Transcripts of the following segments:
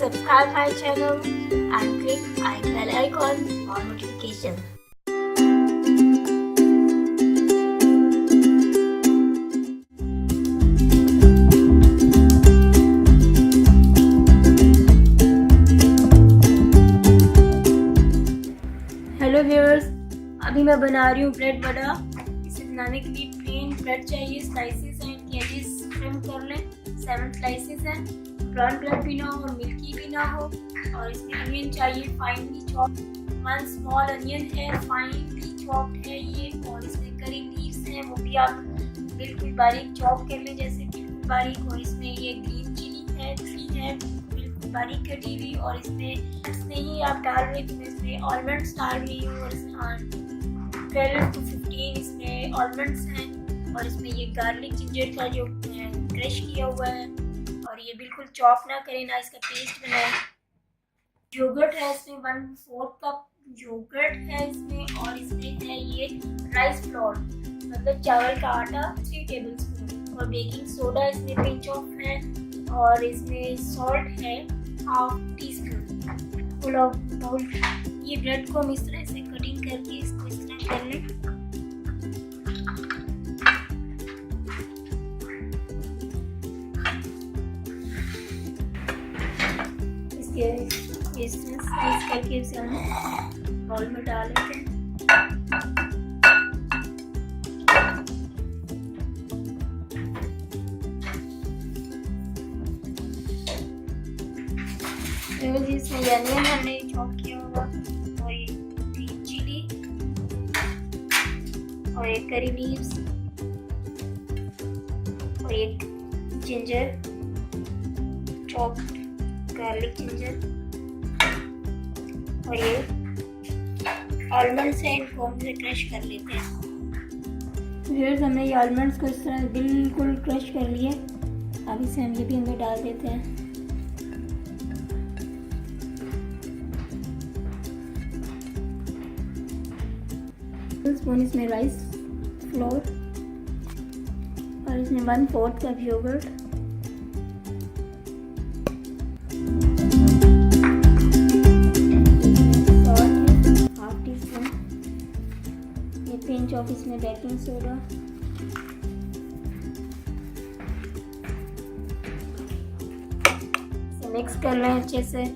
subscribe my channel and click bell icon for notification. Hello viewers, अभी मैं बना रही हूँ ब्रेड वड़ा। इसे बनाने के लिए प्लेन ब्रेड चाहिए, स्लाइसेस हैं, इनकी एजेस ट्रिम कर लें। 7 स्लाइसेस हैं, ब्राउन ब्रेड भी ना हो और मिल्की भी ना हो। और इसमें अनियन चाहिए, फाइनली चॉप्ड। 1 स्मॉल अनियन है, फाइनली चॉप्ड है ये। और इसमें करी लीव्स हैं, वो भी आप बिल्कुल बारीक चॉप कर लें, जैसे बिल्कुल बारीक। और इसमें ये ग्रीन चिली है, 3 है, बारीक कटी हुई। और इसमें नहीं आप डाल रहे तो मैं इसमें ऑलमंड्स डाल रही हूँ। और 12 to 15 इसमें ऑलमंड्स हैं। और इसमें ये गार्लिक जिंजर का जो क्रश किया हुआ है, और ये बिल्कुल चॉप ना करें, ना इसका पेस्ट बनाएं। योगर्ट है इसमें, 1/4 कप योगर्ट है इसमें। और इसमें है ये राइस फ्लोर, मतलब चावल का आटा, 3 टेबलस्पून। और बेकिंग सोडा इसमें पिंच ऑफ है। और इसमें सॉल्ट है 1/2 टीस्पून। Full of bowl. ये ब्रेड को हम इस तरह से कटिंग करके इसको इस तरह कर लें। इसके इस तरह स्लाइस करके इसे हम बाउल में डाल लेते हैं। इसमें अनियन हमने चॉप किया हुआ, और ये ग्रीन चिली, और एक करी लीव्स, और एक जिंजर, चॉप्ड गार्लिक जिंजर, और ये आलमंड्स हैं, इनको हम क्रश कर लेते हैं। व्यूअर्स, हमने ये आलमंड्स को इस तरह बिल्कुल क्रश कर लिए। अब इसे हम ये भी अंदर डाल देते हैं। स्पून इसमें राइस फ्लोर, और इसमें 1/4 कप योगर्ट, सॉल्ट है 1/2 टीस्पून। ये पिंच ऑफ इसमें बेकिंग सोडा, इसे मिक्स कर लें अच्छे से।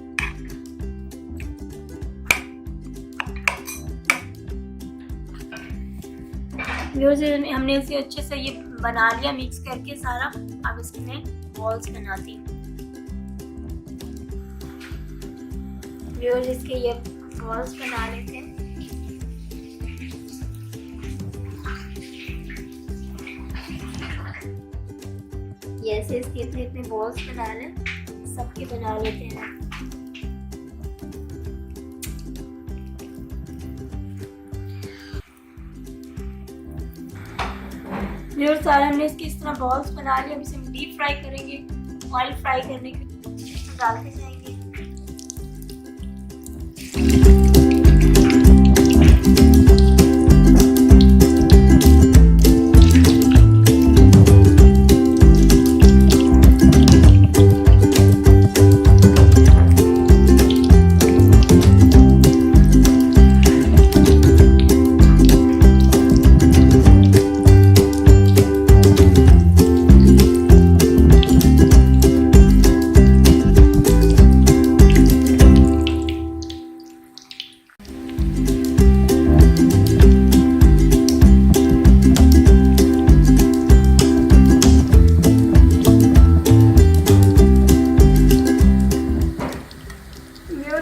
हमने इसे अच्छे से ये बना लिया मिक्स करके सारा। अब इसमें बॉल्स बनाती हूँ। इसके ये बॉल्स बना लेते हैं। ये ऐसे इसके इतने बॉल्स बना लें, सबके बना लेते हैं। सारे हमने इसकी इस तरह बॉल्स बना लिए। अब इसे हम डीप फ्राई करेंगे। ऑयल फ्राई करने के लिए डालते जाएंगे।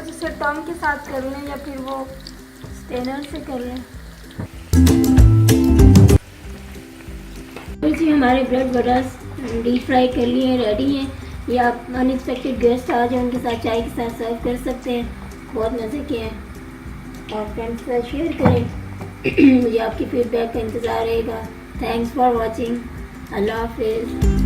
जिसे टंग के साथ कर लें या फिर वो स्टेनर से कर लें। जी, हमारे ब्रेड वड़ा डीप फ्राई कर लिए हैं, रेडी हैं। ये आप अनएक्सपेक्टेड गेस्ट आ जाए, उनके साथ चाय के साथ सर्व कर सकते हैं। बहुत मज़े के हैं, और फ्रेंड्स के साथ शेयर करें। मुझे आपकी फीडबैक का इंतज़ार रहेगा। Thanks for watching. अल्लाह हाफिज़।